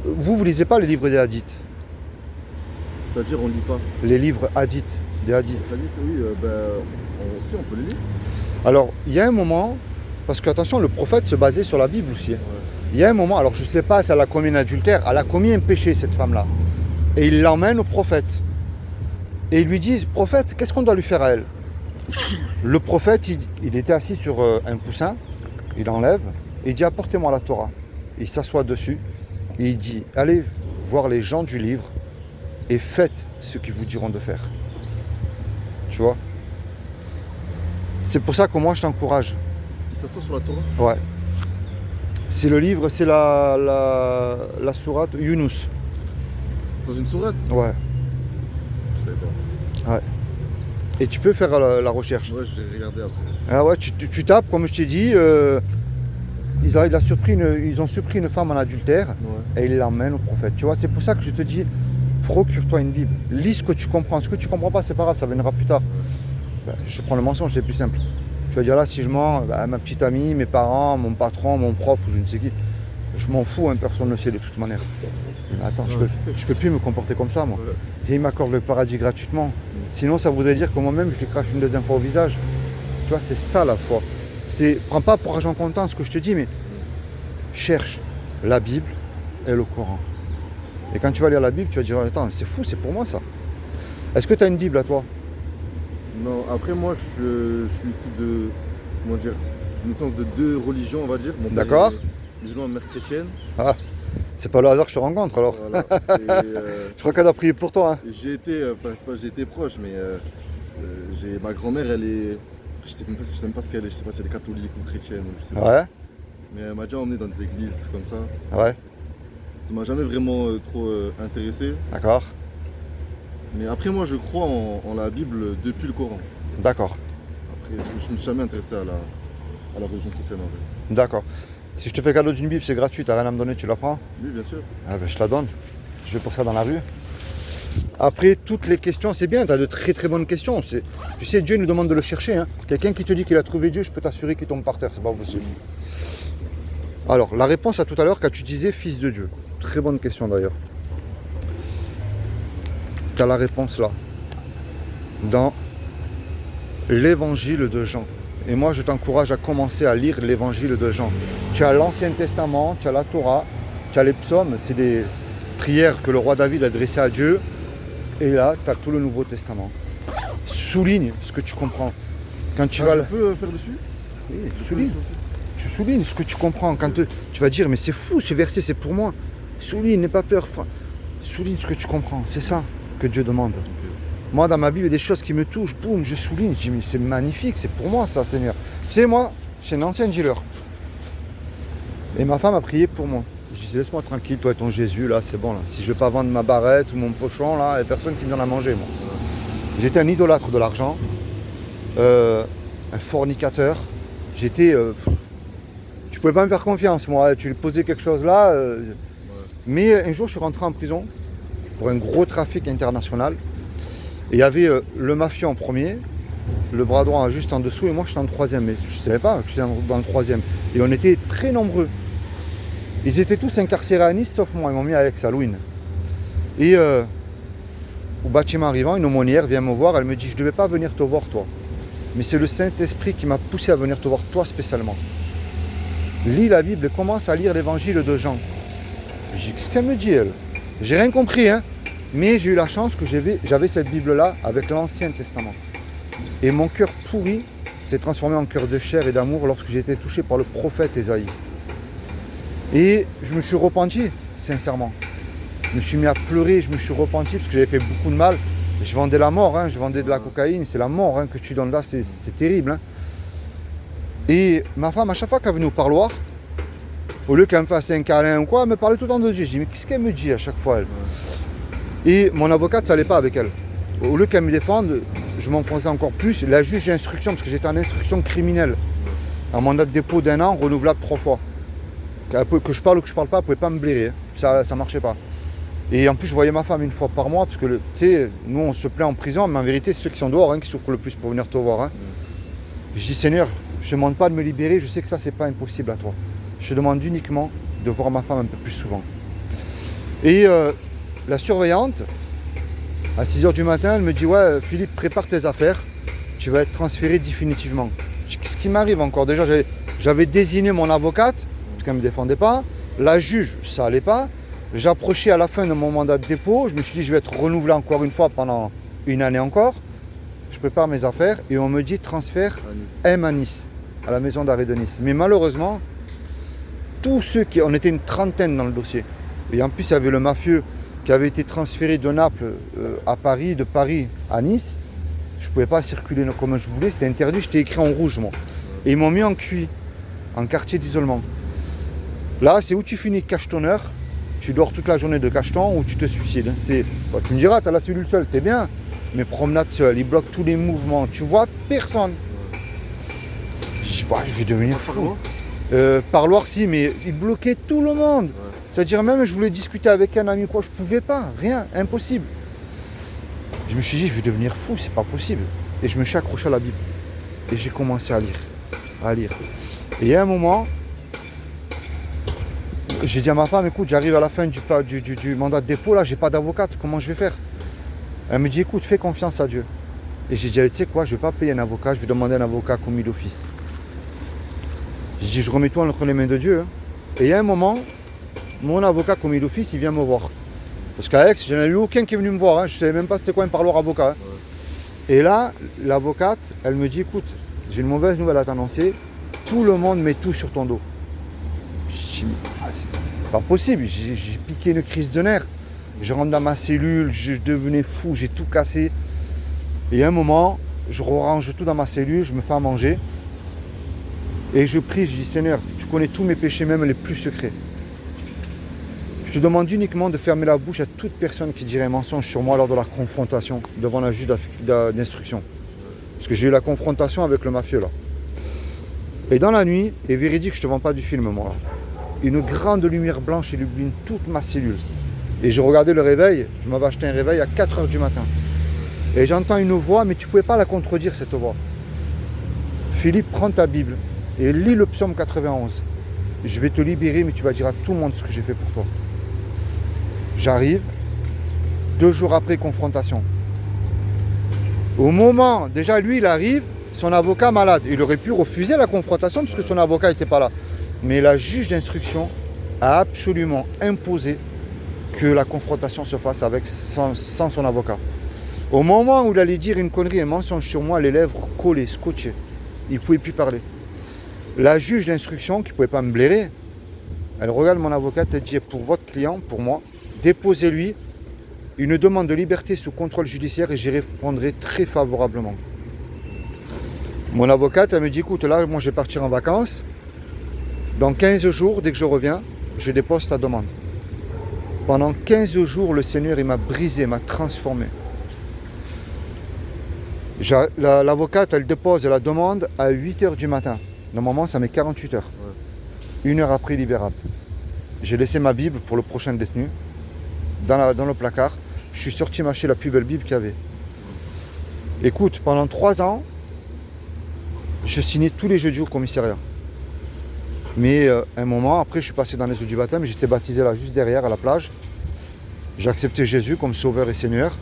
vous lisez pas les livres des hadiths? C'est-à-dire on lit pas. Les livres hadiths, des hadiths. Oui, si on peut les lire. Alors, il y a un moment, parce que attention, le prophète se basait sur la Bible aussi. Ouais. Il y a un moment, alors je ne sais pas si elle a commis un adultère, elle a commis un péché cette femme-là. Et il l'emmène au prophète. Et ils lui disent, prophète, qu'est-ce qu'on doit lui faire à elle? Le prophète, il était assis sur un coussin, il enlève, et il dit, apportez-moi la Torah. Il s'assoit dessus, et il dit, allez voir les gens du livre, et faites ce qu'ils vous diront de faire. Tu vois? C'est pour ça que moi je t'encourage. Il s'assoit sur la Torah? Ouais. C'est le livre, c'est la sourate Yunus. Dans une sourate? Ouais. Je savais pas. Ouais. Et tu peux faire la recherche. Ouais, je vais regarder après. Ah ouais, tu tapes, comme je t'ai dit, ils ont surpris une femme en adultère, Ouais. et ils l'emmènent au prophète. Tu vois, c'est pour ça que je te dis, procure-toi une Bible. Lis ce que tu comprends. Ce que tu comprends pas, c'est pas grave, ça viendra plus tard. Ben, je prends le mensonge, c'est plus simple. Tu vas dire là, si je mens, ma petite amie, mes parents, mon patron, mon prof ou je ne sais qui, je m'en fous, hein, personne ne le sait de toute manière. Mais attends, je peux plus me comporter comme ça, moi. Ouais. Et il m'accorde le paradis gratuitement. Sinon, ça voudrait dire que moi-même, je lui crache une deuxième fois au visage. Tu vois, c'est ça la foi. Prends pas pour argent comptant ce que je te dis, mais cherche la Bible et le Coran. Et quand tu vas lire la Bible, tu vas dire, attends, c'est fou, c'est pour moi ça. Est-ce que tu as une Bible à toi? Non, après moi je suis issu de, comment dire, je suis naissance de deux religions on va dire. Mon père D'accord. est musulman, ma mère chrétienne. Ah, c'est pas le hasard que je te rencontre alors. Voilà. Je crois qu'elle a prié pour toi. Hein. J'ai été, c'est pas j'ai été proche, mais ma grand-mère elle est, je sais même pas ce qu'elle est, je sais pas si elle est catholique ou chrétienne, je sais pas. Ouais, Mais elle m'a déjà emmené dans des églises, des trucs comme ça. ouais, Ça m'a jamais vraiment trop intéressé. d'accord, Mais après moi je crois en la Bible depuis le Coran. d'accord, Après je me suis jamais intéressé à la religion chrétienne en vrai. d'accord. Si je te fais cadeau d'une Bible, c'est gratuit, t'as rien à me donner, tu la prends? Oui bien sûr. Ah ben je te la donne. Je vais pour ça dans la rue. Après, toutes les questions, c'est bien, tu as de très très bonnes questions. Tu sais, Dieu nous demande de le chercher. Hein. Quelqu'un qui te dit qu'il a trouvé Dieu, je peux t'assurer qu'il tombe par terre, c'est pas possible. Alors, la réponse à tout à l'heure, quand tu disais fils de Dieu. Très bonne question d'ailleurs. Tu as la réponse là. Dans l'évangile de Jean. Et moi, je t'encourage à commencer à lire l'évangile de Jean. Tu as l'Ancien Testament, tu as la Torah, tu as les psaumes, c'est des prières que le roi David a adressées à Dieu. Et là, tu as tout le Nouveau Testament. Souligne ce que tu comprends. Quand tu vas Je peux faire dessus? Oui, souligne. Tu soulignes ce que tu comprends. Quand tu vas dire, mais c'est fou, ce verset, c'est pour moi. Souligne, n'aie pas peur. Souligne ce que tu comprends. C'est ça que Dieu demande. Okay. Moi, dans ma Bible, il y a des choses qui me touchent. Boum, je souligne. Je dis, mais c'est magnifique, c'est pour moi ça, Seigneur. Tu sais, moi, je suis un ancien dealer. Et ma femme a prié pour moi. Je disais, laisse-moi tranquille, toi et ton Jésus, là, c'est bon. Là. Si je ne veux pas vendre ma barrette ou mon pochon, là, il n'y a personne qui me donne à manger, moi. J'étais un idolâtre de l'argent, un fornicateur. J'étais... tu pouvais pas me faire confiance, moi. Tu lui posais quelque chose là. Mais un jour, je suis rentré en prison pour un gros trafic international. Et il y avait le mafieux en premier, le bras droit juste en dessous, et moi, j'étais en troisième. Mais je ne savais pas que j'étais dans le troisième. Et on était très nombreux. Ils étaient tous incarcérés à Nice, sauf moi. Ils m'ont mis à Aix-Halloween. Et au bâtiment arrivant, une aumônière vient me voir. Elle me dit, je ne devais pas venir te voir, toi. Mais c'est le Saint-Esprit qui m'a poussé à venir te voir, toi spécialement. Lis la Bible et commence à lire l'évangile de Jean. Je dis, qu'est-ce qu'elle me dit, elle? J'ai rien compris, hein. Mais j'ai eu la chance que j'avais cette Bible-là avec l'Ancien Testament. Et mon cœur pourri s'est transformé en cœur de chair et d'amour lorsque j'ai été touché par le prophète Ésaïe. Et je me suis repenti, sincèrement. Je me suis mis à pleurer, je me suis repenti parce que j'avais fait beaucoup de mal. Je vendais la mort, hein, je vendais de la cocaïne, c'est la mort hein, que tu donnes là, c'est terrible. Hein. Et ma femme, à chaque fois qu'elle venait au parloir, au lieu qu'elle me fasse un câlin ou quoi, elle me parlait tout le temps de Dieu. Je dis, mais qu'est-ce qu'elle me dit à chaque fois elle? Et mon avocate, ça n'allait pas avec elle. Au lieu qu'elle me défende, je m'enfonçais encore plus. La juge d'instruction, parce que j'étais en instruction criminelle. Un mandat de dépôt d'1 an, renouvelable 3 fois. Que je parle ou que je parle pas, elle ne pouvait pas me blairer. Ça ne marchait pas. Et en plus, je voyais ma femme une fois par mois, parce que, tu sais, nous, on se plaint en prison, mais en vérité, c'est ceux qui sont dehors qui souffrent le plus pour venir te voir. Je dis, Seigneur, je ne te demande pas de me libérer, je sais que ça, c'est pas impossible à toi. Je te demande uniquement de voir ma femme un peu plus souvent. Et la surveillante, à 6h du matin, elle me dit, ouais, Philippe, prépare tes affaires, tu vas être transféré définitivement. Ce qui m'arrive encore, déjà, j'avais désigné mon avocate, parce qu'elle ne me défendait pas, la juge, ça allait pas. J'approchais à la fin de mon mandat de dépôt, je me suis dit, je vais être renouvelé encore une fois pendant une année encore. Je prépare mes affaires et on me dit transfert M à Nice, à la maison d'arrêt de Nice. Mais malheureusement, tous ceux qui... On était une trentaine dans le dossier. Et en plus, il y avait le mafieux qui avait été transféré de Naples à Paris, de Paris à Nice. Je ne pouvais pas circuler comme je voulais, c'était interdit, j'étais écrit en rouge, moi. Et ils m'ont mis en QI, en quartier d'isolement. Là, c'est où tu finis cachetoneur, tu dors toute la journée de cacheton ou tu te suicides. Bah, tu me diras, tu as la cellule seule, t'es bien. Mais promenade seule, ils bloquent tous les mouvements, tu vois personne. Je sais pas, je vais devenir fou. Parloir si, mais ils bloquaient tout le monde. C'est-à-dire même, je voulais discuter avec un ami, quoi, je pouvais pas, rien, impossible. Je me suis dit, je vais devenir fou, c'est pas possible. Et je me suis accroché à la Bible. Et j'ai commencé à lire. Et à un moment, j'ai dit à ma femme, écoute, j'arrive à la fin du mandat de dépôt, là, j'ai pas d'avocate, comment je vais faire? Elle me dit, écoute, fais confiance à Dieu. Et j'ai dit, tu sais quoi, je vais pas payer un avocat, je vais demander un avocat commis d'office. J'ai dit, je remets tout entre les mains de Dieu. Et il y a un moment, mon avocat commis d'office, il vient me voir. Parce qu'à Aix, je n'en ai eu aucun qui est venu me voir, je ne savais même pas c'était quoi un parloir avocat. Et là, l'avocate, elle me dit, écoute, j'ai une mauvaise nouvelle à t'annoncer, tout le monde met tout sur ton dos. Je dis, c'est pas possible, j'ai piqué une crise de nerfs. Je rentre dans ma cellule, je devenais fou, j'ai tout cassé. Et à un moment, je range tout dans ma cellule, je me fais à manger. Et je prie, je dis, Seigneur, tu connais tous mes péchés, même les plus secrets. Je te demande uniquement de fermer la bouche à toute personne qui dirait un mensonge sur moi lors de la confrontation devant la juge d'instruction. Parce que j'ai eu la confrontation avec le mafieux là. Et dans la nuit, et véridique, je ne te vends pas du film moi là. Une grande lumière blanche illumine toute ma cellule. Et je regardais le réveil, je m'avais acheté un réveil à 4h du matin. Et j'entends une voix, mais tu ne pouvais pas la contredire cette voix. Philippe, prends ta Bible et lis le psaume 91. Je vais te libérer, mais tu vas dire à tout le monde ce que j'ai fait pour toi. J'arrive, 2 jours après, confrontation. Au moment, déjà lui, il arrive, son avocat malade. Il aurait pu refuser la confrontation parce que son avocat n'était pas là. Mais la juge d'instruction a absolument imposé que la confrontation se fasse sans son avocat. Au moment où il allait dire une connerie, un mensonge sur moi, les lèvres collées, scotchées. Il ne pouvait plus parler. La juge d'instruction, qui ne pouvait pas me blairer, elle regarde mon avocate et dit, pour votre client, pour moi, déposez-lui une demande de liberté sous contrôle judiciaire et j'y répondrai très favorablement. Mon avocate, elle me dit, écoute, là, moi je vais partir en vacances. Dans 15 jours, dès que je reviens, je dépose ta demande. Pendant 15 jours, le Seigneur, il m'a brisé, m'a transformé. L'avocate, elle dépose la demande à 8h du matin. Normalement, ça met 48 heures. 1 heure après, libérable. J'ai laissé ma Bible pour le prochain détenu dans le placard. Je suis sorti m'acheter la plus belle Bible qu'il y avait. Écoute, pendant 3 ans, je signais tous les jeudis au commissariat. Mais un moment, après, je suis passé dans les eaux du baptême. J'étais baptisé là, juste derrière, à la plage. J'ai accepté Jésus comme sauveur et Seigneur.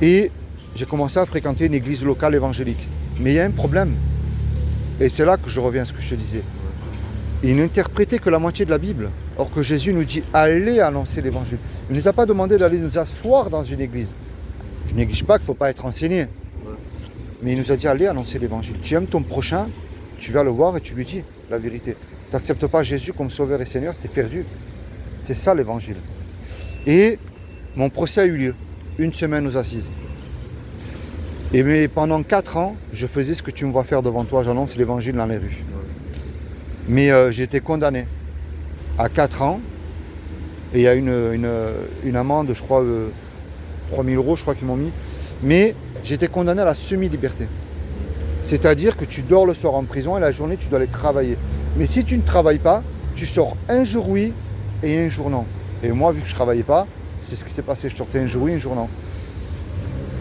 Et j'ai commencé à fréquenter une église locale évangélique. Mais il y a un problème. Et c'est là que je reviens à ce que je te disais. Il n'interprétait que la moitié de la Bible. Or que Jésus nous dit, allez annoncer l'évangile. Il ne nous a pas demandé d'aller nous asseoir dans une église. Je néglige pas qu'il ne faut pas être enseigné. Mais il nous a dit, allez annoncer l'évangile. Tu aimes ton prochain, tu vas le voir et tu lui dis la vérité. Tu n'acceptes pas Jésus comme sauveur et Seigneur, tu es perdu. C'est ça l'évangile. Et mon procès a eu lieu. 1 semaine aux assises. Et mais pendant 4 ans, je faisais ce que tu me vois faire devant toi, j'annonce l'évangile dans les rues. Mais j'ai été condamné à 4 ans et il y a une amende, je crois, 3 000 €, je crois qu'ils m'ont mis. Mais j'ai été condamné à la semi-liberté. C'est-à-dire que tu dors le soir en prison et la journée, tu dois aller travailler. Mais si tu ne travailles pas, tu sors un jour oui et un jour non. Et moi, vu que je ne travaillais pas, c'est ce qui s'est passé. Je sortais un jour oui, un jour non.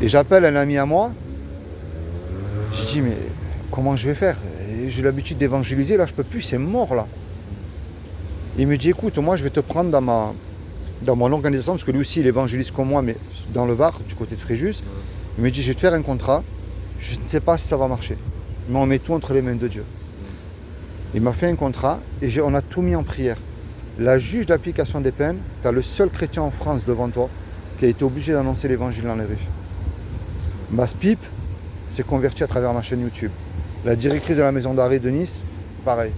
Et j'appelle un ami à moi. Je dis, mais comment je vais faire? J'ai l'habitude d'évangéliser, là je peux plus, c'est mort là. Il me dit, écoute, moi je vais te prendre dans mon organisation, parce que lui aussi il évangélise comme moi, mais dans le Var, du côté de Fréjus. Il me dit, je vais te faire un contrat, je ne sais pas si ça va marcher, mais on met tout entre les mains de Dieu. Il m'a fait un contrat et on a tout mis en prière. La juge d'application des peines, tu as le seul chrétien en France devant toi qui a été obligé d'annoncer l'évangile dans les rues. Mass Pipe s'est converti à travers ma chaîne YouTube. La directrice de la maison d'arrêt de Nice, pareil.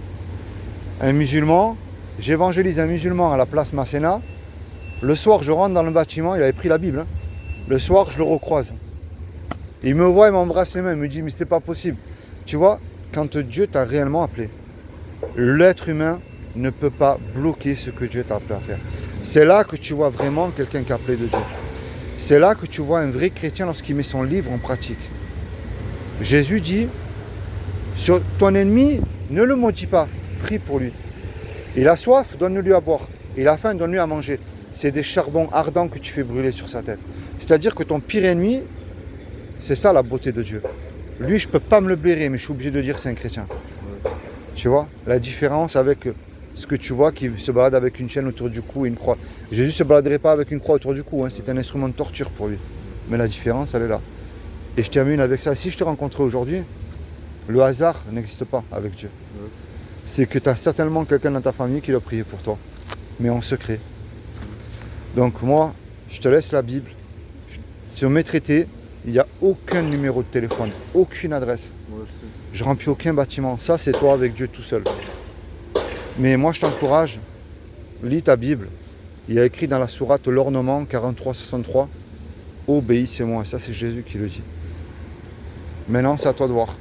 Un musulman, j'évangélise un musulman à la place Masséna. Le soir, je rentre dans le bâtiment, il avait pris la Bible. Hein. Le soir, je le recroise. Il me voit, il m'embrasse les mains, il me dit, mais c'est pas possible. Tu vois, quand Dieu t'a réellement appelé, l'être humain ne peut pas bloquer ce que Dieu t'a appelé à faire. C'est là que tu vois vraiment quelqu'un qui est appelé de Dieu. C'est là que tu vois un vrai chrétien lorsqu'il met son livre en pratique. Jésus dit, sur ton ennemi, ne le maudis pas, prie pour lui. Il a soif, donne-lui à boire. Il a faim, donne-lui à manger. C'est des charbons ardents que tu fais brûler sur sa tête. C'est-à-dire que ton pire ennemi, c'est ça la beauté de Dieu. Lui, je ne peux pas me le blairer, mais je suis obligé de dire que c'est un chrétien. Tu vois, la différence avec ce que tu vois qui se balade avec une chaîne autour du cou et une croix. Jésus ne se baladerait pas avec une croix autour du cou, hein. C'est un instrument de torture pour lui. Mais la différence, elle est là. Et je termine avec ça. Si je te rencontrais aujourd'hui, le hasard n'existe pas avec Dieu. C'est que tu as certainement quelqu'un dans ta famille qui doit prier pour toi, mais en secret. Donc moi, je te laisse la Bible. Sur mes traités, il n'y a aucun numéro de téléphone, aucune adresse. Je remplis aucun bâtiment. Ça, c'est toi avec Dieu tout seul. Mais moi, je t'encourage, lis ta Bible. Il y a écrit dans la sourate l'ornement 43-63, obéissez-moi. Ça, c'est Jésus qui le dit. Maintenant, c'est à toi de voir.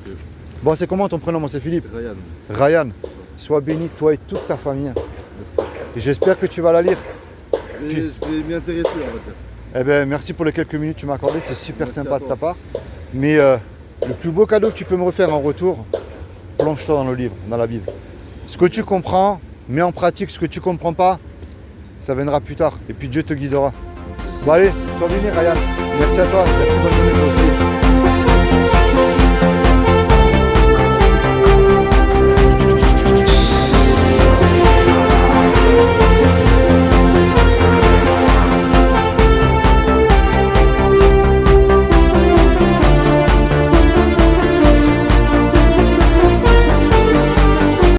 Okay. Bon, c'est comment ton prénom? Moi, c'est Philippe. C'est Ryan. Ryan, sois béni, toi et toute ta famille. Merci. Et j'espère que tu vas la lire. Je vais m'y intéresser, on va dire. Eh bien, merci pour les quelques minutes que tu m'as accordées. C'est super sympa de ta part. Mais le plus beau cadeau que tu peux me refaire en retour, plonge-toi dans le livre, dans la Bible. Ce que tu comprends, mets en pratique. Ce que tu ne comprends pas, ça viendra plus tard. Et puis Dieu te guidera. Bon allez, sois béni Ryan. Merci à toi. Merci, bonne journée.